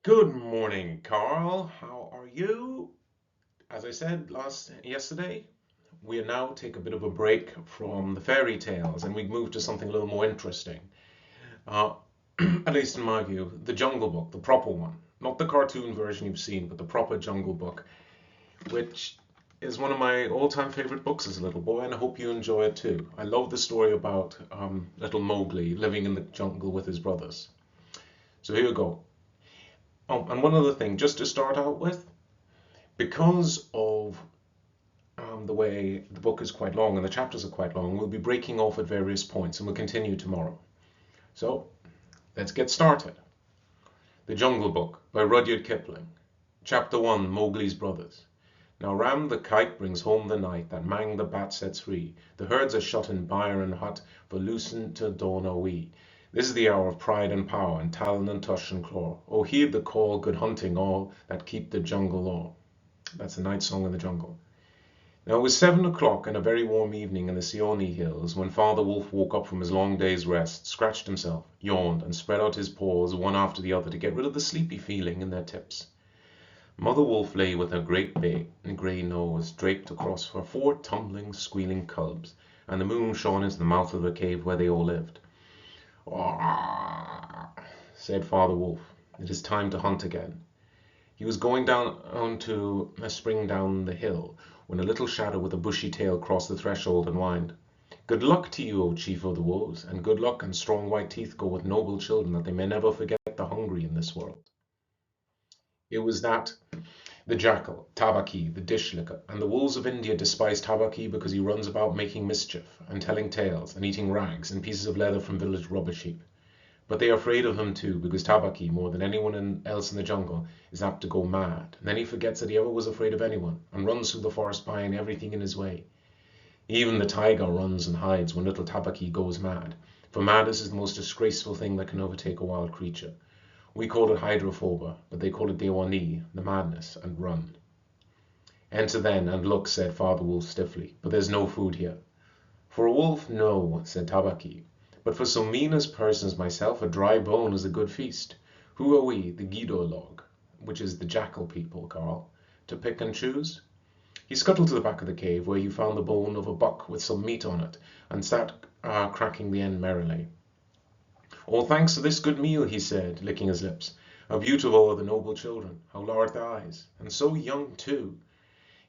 Good morning, Carl. How are you? As I said yesterday, we now take a bit of a break from the fairy tales and we move to something a little more interesting. Uh, at least in my view, the Jungle Book, the proper one, not the cartoon version you've seen, but the proper Jungle Book, which is one of my all-time favorite books as a little boy, and I hope you enjoy it too. I love the story about little Mowgli living in the jungle with his brothers. So here you go. Oh, and one other thing, just to start out with, because of the way the book is quite long and the chapters are quite long, we'll be breaking off at various points and we'll continue tomorrow. So let's get started. The Jungle Book by Rudyard Kipling. Chapter 1, Mowgli's Brothers. Now Ram the kite brings home the night that Mang the bat sets free. The herds are shut in byre and hut, for loosened till dawn are we. This is the hour of pride and power, and talon and tush and claw. Oh, heed the call, good hunting all, that keep the jungle law. That's the night song in the jungle. Now it was 7 o'clock and a very warm evening in the Seeonee hills when Father Wolf woke up from his long day's rest, scratched himself, yawned, and spread out his paws one after the other to get rid of the sleepy feeling in their tips. Mother Wolf lay with her great big grey nose draped across her 4 tumbling, squealing cubs, and the moon shone into the mouth of the cave where they all lived. "Ah," said Father Wolf, "it is time to hunt again." He was going down onto a spring down the hill when a little shadow with a bushy tail crossed the threshold and whined, "Good luck to you, O Chief of the Wolves, and good luck and strong white teeth go with noble children that they may never forget the hungry in this world." It was that the jackal, Tabaqui, the dish licker, and the wolves of India despise Tabaqui because he runs about making mischief and telling tales and eating rags and pieces of leather from village rubbish heap. But they are afraid of him too, because Tabaqui, more than anyone else in the jungle, is apt to go mad, and then he forgets that he ever was afraid of anyone, and runs through the forest buying everything in his way. Even the tiger runs and hides when little Tabaqui goes mad, for madness is the most disgraceful thing that can overtake a wild creature. We call it hydrophoba, but they call it Dewani, the madness, and run. Enter then, and look, said Father Wolf stiffly, but there's no food here. For a wolf, no, said Tabaqui. But for so mean a person as myself, a dry bone is a good feast. Who are we, the Gido log, which is the jackal people, Carl, to pick and choose? He scuttled to the back of the cave, where he found the bone of a buck with some meat on it, and sat cracking the end merrily. All thanks to this good meal, he said, licking his lips. How beautiful are the noble children, how large their eyes, and so young too.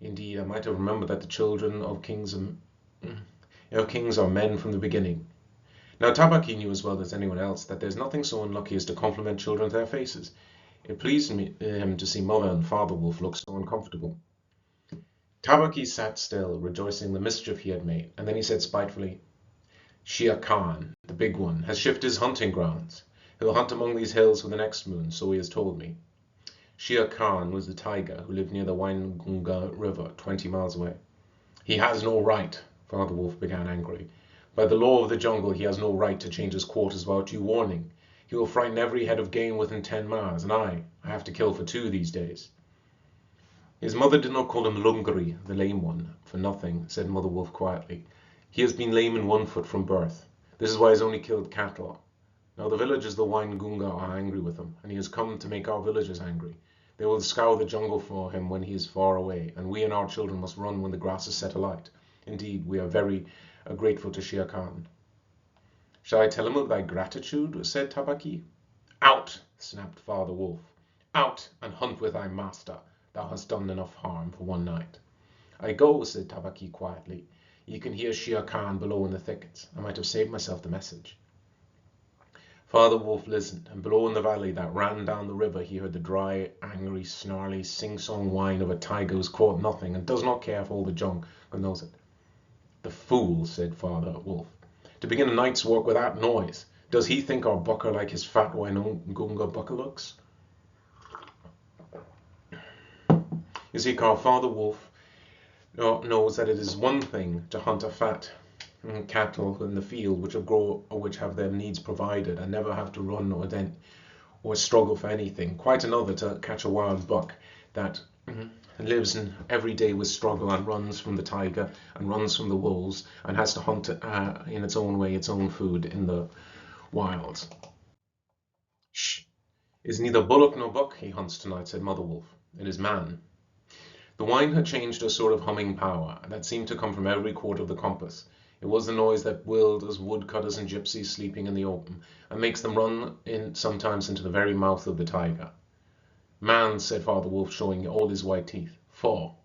Indeed, I might have remembered that the children of kings are men from the beginning. Now Tabaqui knew as well as anyone else that there's nothing so unlucky as to compliment children to their faces. It pleased him to see Mother and Father Wolf look so uncomfortable. Tabaqui sat still, rejoicing the mischief he had made, and then he said spitefully, "Shere Khan, the big one, has shifted his hunting grounds. He'll hunt among these hills for the next moon, so he has told me." Shere Khan was the tiger who lived near the Waingunga River, 20 miles away. "He has no right," Father Wolf began angrily. "By the law of the jungle he has no right to change his quarters without due warning. He will frighten every head of game within 10 miles, and I have to kill for 2 these days." "His mother did not call him Lungri, the lame one, for nothing," said Mother Wolf quietly. "He has been lame in 1 foot from birth. This is why he has only killed cattle. Now the villagers of the Waingunga are angry with him, and he has come to make our villagers angry. They will scour the jungle for him when he is far away, and we and our children must run when the grass is set alight. Indeed, we are very grateful to Shere Khan." "Shall I tell him of thy gratitude?" said Tabaqui. "Out!" snapped Father Wolf. "Out and hunt with thy master. Thou hast done enough harm for one night." "I go," said Tabaqui quietly. "You can hear Shere Khan below in the thickets. I might have saved myself the message." Father Wolf listened, and below in the valley that ran down the river he heard the dry, angry, snarly, sing-song whine of a tiger who's caught nothing and does not care if all the jungle knows it. "The fool," said Father Wolf, "to begin a night's work with that noise. Does he think our buck are like his fat Waingunga buckalooks?" You see, Carl, Father Wolf knows that it is one thing to hunt a fat cattle in the field which have their needs provided and never have to run or struggle for anything. Quite another to catch a wild buck that lives in every day with struggle and runs from the tiger and runs from the wolves and has to hunt in its own way, its own food in the wilds. Shh! "Is neither bullock nor buck he hunts tonight," said Mother Wolf. "It is man." The wine had changed to a sort of humming power that seemed to come from every quarter of the compass. It was the noise that wilders, woodcutters, and gypsies sleeping in the open, and makes them run in sometimes into the very mouth of the tiger. "Man," said Father Wolf, showing all his white teeth. "Faugh!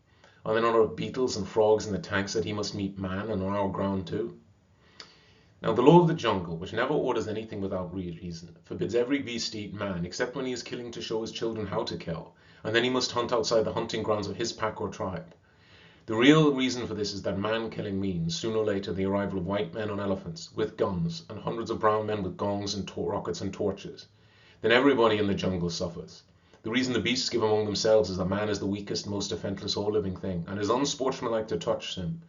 Are there not beetles and frogs in the tanks that he must meet man, and on our ground too?" Now the law of the jungle, which never orders anything without reason, forbids every beast to eat man except when he is killing to show his children how to kill, and then he must hunt outside the hunting grounds of his pack or tribe. The real reason for this is that man killing means, sooner or later, the arrival of white men on elephants, with guns, and hundreds of brown men with gongs and rockets and torches. Then everybody in the jungle suffers. The reason the beasts give among themselves is that man is the weakest, most defenseless all living thing, and is unsportsmanlike to touch him.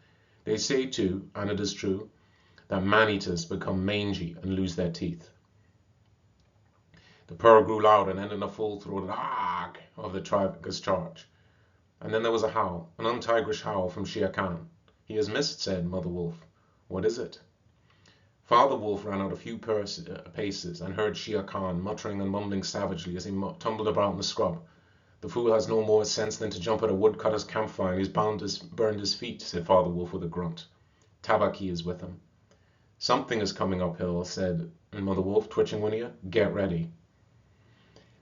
They say too, and it is true, that man-eaters become mangy and lose their teeth. The purr grew loud and ended in a full-throated "Arg!" of the tiger's charge. And then there was a howl, an untigerish howl from Shere Khan. "He has missed," said Mother Wolf. "What is it?" Father Wolf ran out a few paces and heard Shere Khan muttering and mumbling savagely as he tumbled about in the scrub. "The fool has no more sense than to jump at a woodcutter's campfire, and he's burned his feet," said Father Wolf with a grunt. "Tabaqui is with him." "Something is coming uphill," said Mother Wolf, twitching one ear. "Get ready."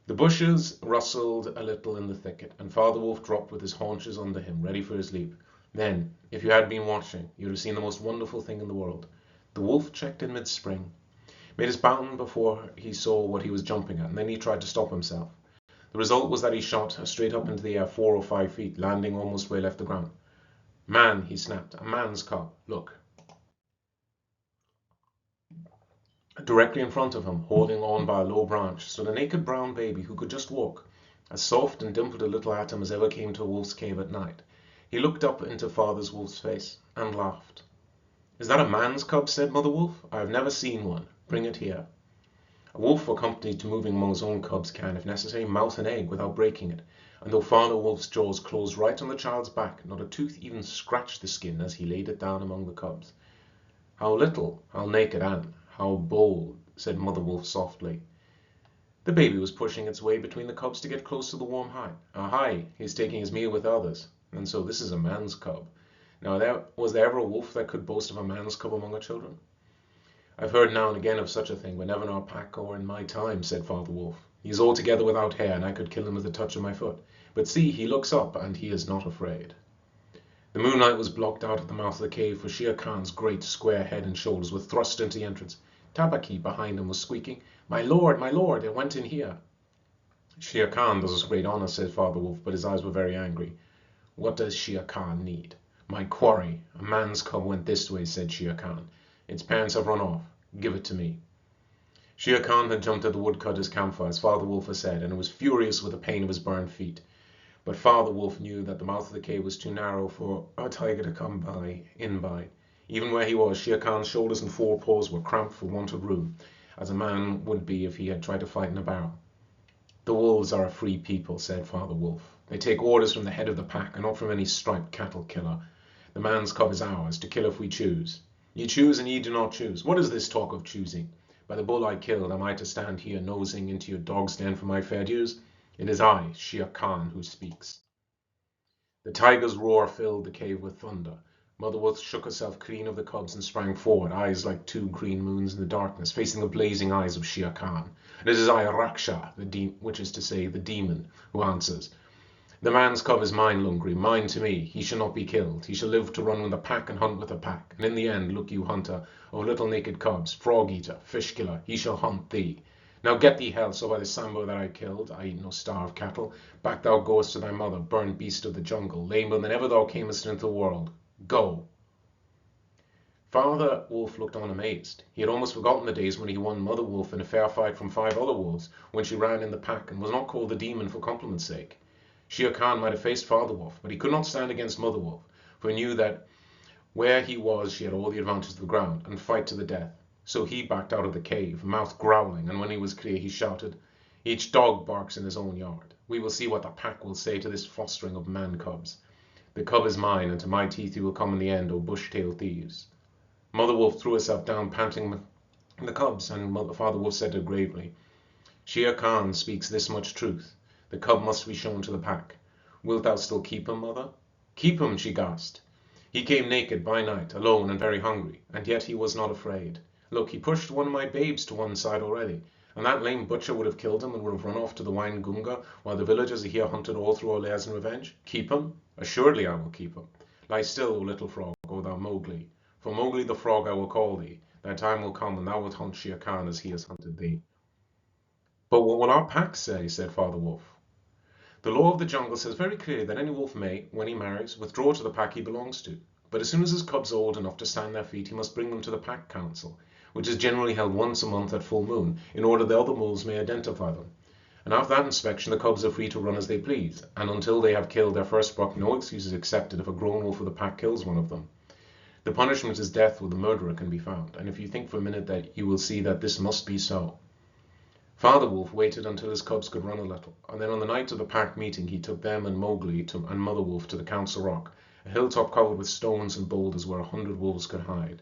The bushes rustled a little in the thicket, and Father Wolf dropped with his haunches under him, ready for his leap. Then, if you had been watching, you would have seen the most wonderful thing in the world. The wolf checked in mid-spring, made his bound before he saw what he was jumping at, and then he tried to stop himself. The result was that he shot straight up into the air 4 or 5 feet, landing almost where he left the ground. "Man," he snapped, "a man's cub. Look." Directly in front of him, holding on by a low branch, stood a naked brown baby who could just walk, as soft and dimpled a little atom as ever came to a wolf's cave at night. He looked up into Father Wolf's face and laughed. "Is that a man's cub?" said Mother Wolf. "I have never seen one. Bring it here." A wolf accustomed to moving among his own cubs can, if necessary, mouth an egg without breaking it, and though Father Wolf's jaws closed right on the child's back, not a tooth even scratched the skin as he laid it down among the cubs. "How little, how naked, and how bold," said Mother Wolf softly. The baby was pushing its way between the cubs to get close to the warm hide. "Ahai, he's taking his meal with others. And so this is a man's cub. Now, was there ever a wolf that could boast of a man's cub among her children?" "I've heard now and again of such a thing, but never in our pack or in my time," said Father Wolf. "He is altogether without hair, and I could kill him with a touch of my foot. But see, he looks up, and he is not afraid." The moonlight was blocked out at the mouth of the cave, for Shere Khan's great square head and shoulders were thrust into the entrance. Tabaqui behind him was squeaking, my lord, it went in here." "Shere Khan does us great honor," said Father Wolf, but his eyes were very angry. "What does Shere Khan need?" "My quarry. A man's cub went this way," said Shere Khan. "Its parents have run off. Give it to me." Shere Khan had jumped at the woodcutter's campfire, as Father Wolf had said, and was furious with the pain of his burned feet. But Father Wolf knew that the mouth of the cave was too narrow for a tiger to come in by. Even where he was, Shere Khan's shoulders and forepaws were cramped for want of room, as a man would be if he had tried to fight in a barrel. "The wolves are a free people," said Father Wolf. "They take orders from the head of the pack, and not from any striped cattle killer. The man's cub is ours, to kill if we choose. Ye choose and ye do not choose. What is this talk of choosing? By the bull I killed, am I to stand here nosing into your dog's den for my fair dues? It is I, Shere Khan, who speaks." The tiger's roar filled the cave with thunder. Mother Wolf shook herself clean of the cubs and sprang forward, eyes like 2 green moons in the darkness, facing the blazing eyes of Shere Khan. "It is I, Raksha, which is to say the demon, who answers. The man's cub is mine, Lungri, mine to me. He shall not be killed. He shall live to run with the pack and hunt with the pack. And in the end, look you, hunter of little naked cubs, frog eater, fish killer, he shall hunt thee. Now get thee hence, so by the Sambo that I killed, I eat no starved cattle, back thou goest to thy mother, burned beast of the jungle, lamer than ever thou camest into the world. Go." Father Wolf looked on amazed. He had almost forgotten the days when he won Mother Wolf in a fair fight from 5 other wolves, when she ran in the pack and was not called the demon for compliment's sake. Shere Khan might have faced Father Wolf, but he could not stand against Mother Wolf, for he knew that where he was she had all the advantage of the ground, and fight to the death. So he backed out of the cave, mouth growling, and when he was clear he shouted, "Each dog barks in his own yard. We will see what the pack will say to this fostering of man-cubs. The cub is mine, and to my teeth you will come in the end, O bush-tailed thieves." Mother Wolf threw herself down, panting the cubs, and Father Wolf said to her gravely, Shere Khan speaks this much truth. The cub must be shown to the pack. Wilt thou still keep him, mother? Keep him, she gasped. He came naked by night, alone and very hungry, and yet he was not afraid. Look, he pushed one of my babes to one side already, and that lame butcher would have killed him and would have run off to the Wine Gunga, while the villagers here hunted all through Orleans in revenge. Keep him? Assuredly I will keep him. Lie still, O little frog, O thou Mowgli. For Mowgli the frog I will call thee. Thy time will come when thou wilt hunt Shere Khan as he has hunted thee. But what will our pack say? Said Father Wolf. The law of the jungle says very clearly that any wolf may, when he marries, withdraw to the pack he belongs to. But as soon as his cubs are old enough to stand their feet, he must bring them to the pack council, which is generally held once a month at full moon, in order the other wolves may identify them. And after that inspection, the cubs are free to run as they please, and until they have killed their first buck, no excuse is accepted if a grown wolf of the pack kills one of them. The punishment is death where the murderer can be found, and if you think for a minute that you will see that this must be so. Father Wolf waited until his cubs could run a little, and then on the night of the pack meeting he took them and Mowgli and Mother Wolf to the Council Rock, a hilltop covered with stones and boulders where 100 wolves could hide.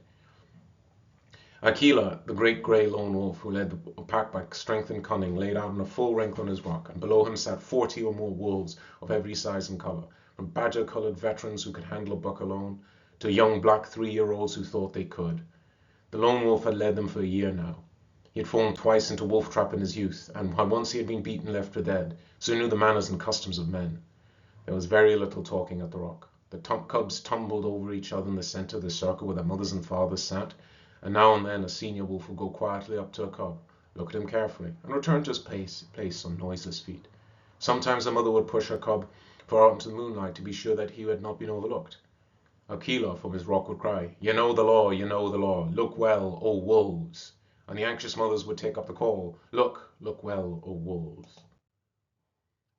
Akela, the great grey lone wolf who led the pack by strength and cunning, laid out in a full rank on his rock, and below him sat 40 or more wolves of every size and colour, from badger-coloured veterans who could handle a buck alone, to young black 3-year-olds who thought they could. The lone wolf had led them for a year now. He had fallen twice into wolf trap in his youth, and once he had been beaten left for dead, so he knew the manners and customs of men. There was very little talking at the rock. The cubs tumbled over each other in the centre of the circle where their mothers and fathers sat, and now and then a senior wolf would go quietly up to a cub, look at him carefully, and return to his place on noiseless feet. Sometimes the mother would push her cub far out into the moonlight to be sure that he had not been overlooked. Akela from his rock would cry, "You know the law, you know the law. Look well, O wolves." And the anxious mothers would take up the call, "Look, look well, O wolves."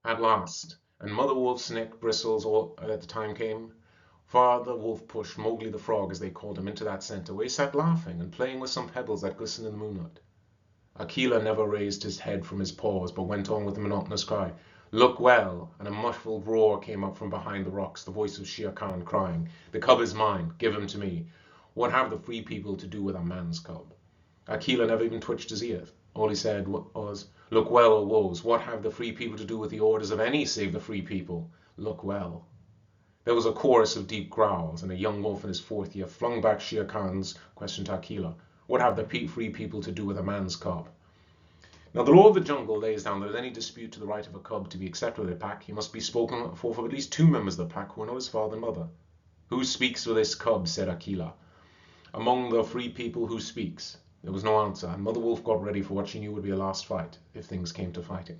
At last, and Mother Wolf's neck bristles all at the time came, Father Wolf pushed Mowgli the Frog, as they called him, into that centre, where he sat laughing and playing with some pebbles that glistened in the moonlight. Akela never raised his head from his paws, but went on with a monotonous cry, "Look well," and a muffled roar came up from behind the rocks, the voice of Shere Khan crying, "The cub is mine, give him to me. What have the free people to do with a man's cub?" Akela never even twitched his ears. All he said was, "Look well, O wolves, what have the free people to do with the orders of any save the free people? Look well." There was a chorus of deep growls, and a young wolf in his 4th year flung back Shere Khan's question to Akela, "What have the free people to do with a man's cub?" Now the law of the jungle lays down that if any dispute to the right of a cub to be accepted with the pack, he must be spoken for at least 2 members of the pack who are not his father and mother. "Who speaks for this cub?" said Akela. "Among the free people, who speaks?" There was no answer, and Mother Wolf got ready for what she knew would be a last fight, if things came to fighting.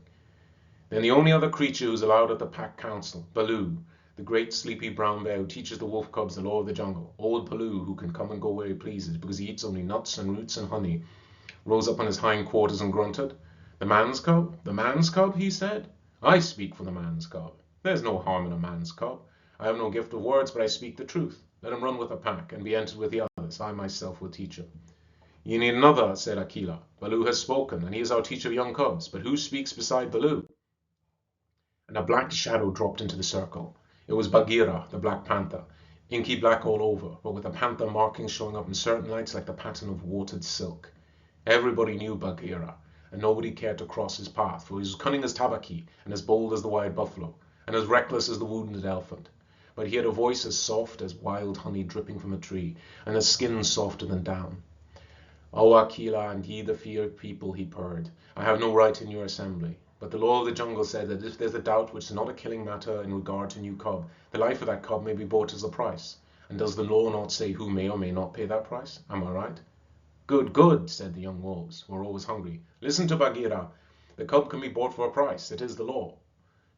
Then the only other creature who is allowed at the pack council, Baloo, the great sleepy brown bear who teaches the wolf cubs the law of the jungle, old Baloo, who can come and go where he pleases because he eats only nuts and roots and honey, rose up on his hind quarters and grunted. "The man's cub? The man's cub?" he said. "I speak for the man's cub. There's no harm in a man's cub. I have no gift of words, but I speak the truth. Let him run with the pack and be entered with the others. I myself will teach him." "You need another," said Akela. "Baloo has spoken, and he is our teacher of young cubs. But who speaks beside Baloo?" And a black shadow dropped into the circle. It was Bagheera, the Black Panther, inky black all over, but with the panther markings showing up in certain lights like the pattern of watered silk. Everybody knew Bagheera, and nobody cared to cross his path, for he was as cunning as Tabaqui, and as bold as the wild buffalo, and as reckless as the wounded elephant. But he had a voice as soft as wild honey dripping from a tree, and a skin softer than down. "O Akela, and ye the feared people," he purred, "I have no right in your assembly. But the law of the jungle said that if there's a doubt which is not a killing matter in regard to a new cub, the life of that cub may be bought as a price. And does the law not say who may or may not pay that price? Am I right?" "Good, good," said the young wolves, who were always hungry. "Listen to Bagheera. The cub can be bought for a price. It is the law.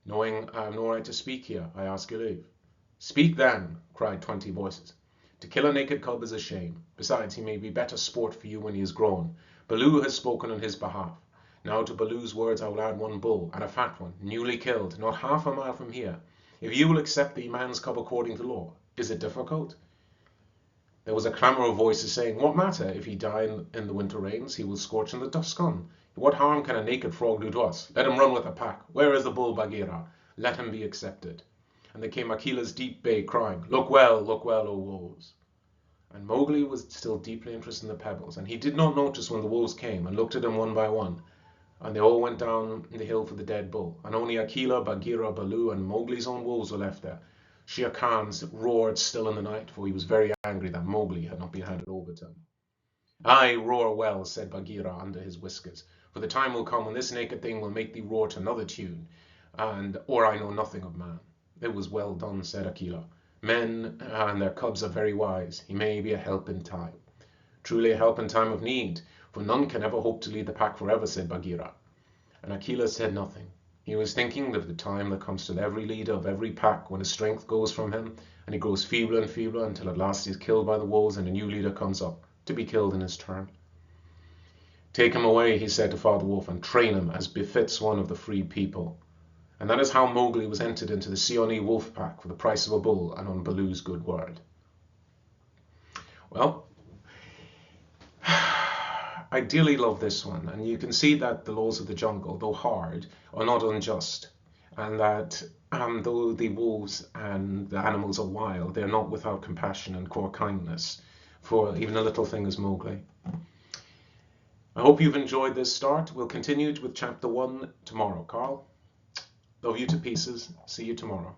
Knowing I have no right to speak here, I ask your leave." "Speak then," cried 20 voices. "To kill a naked cub is a shame. Besides, he may be better sport for you when he is grown. Baloo has spoken on his behalf. Now to Baloo's words I will add 1 bull, and a fat one, newly killed, not half a mile from here. If you will accept the man's cub according to law, is it difficult?" There was a clamour of voices saying, "What matter? If he die in the winter rains, he will scorch in the dust sun. What harm can a naked frog do to us? Let him run with the pack. Where is the bull, Bagheera? Let him be accepted." And there came Akela's deep bay, crying, look well, O wolves." And Mowgli was still deeply interested in the pebbles, and he did not notice when the wolves came and looked at him one by one. and they all went down the hill for the dead bull, and only Akela, Bagheera, Baloo, and Mowgli's own wolves were left there. Shere Khan's roared still in the night, for he was very angry that Mowgli had not been handed over to him. "Aye, roar well," said Bagheera under his whiskers, "for the time will come when this naked thing will make thee roar to another tune, or I know nothing of man." "It was well done," said Akela. "Men and their cubs are very wise. He may be a help in time." "Truly a help in time of need, for none can ever hope to lead the pack forever," said Bagheera. And Akela said nothing. He was thinking of the time that comes to every leader of every pack when his strength goes from him, and he grows feebler and feebler until at last he is killed by the wolves and a new leader comes up, to be killed in his turn. "Take him away," he said to Father Wolf, "and train him as befits one of the free people." And that is how Mowgli was entered into the Seeonee wolf pack for the price of a bull and on Baloo's good word. Well, I dearly love this one, and you can see that the laws of the jungle, though hard, are not unjust, and that though the wolves and the animals are wild, they're not without compassion and core kindness for even a little thing as Mowgli. I hope you've enjoyed this start. We'll continue with chapter 1 tomorrow. Carl, love you to pieces. See you tomorrow.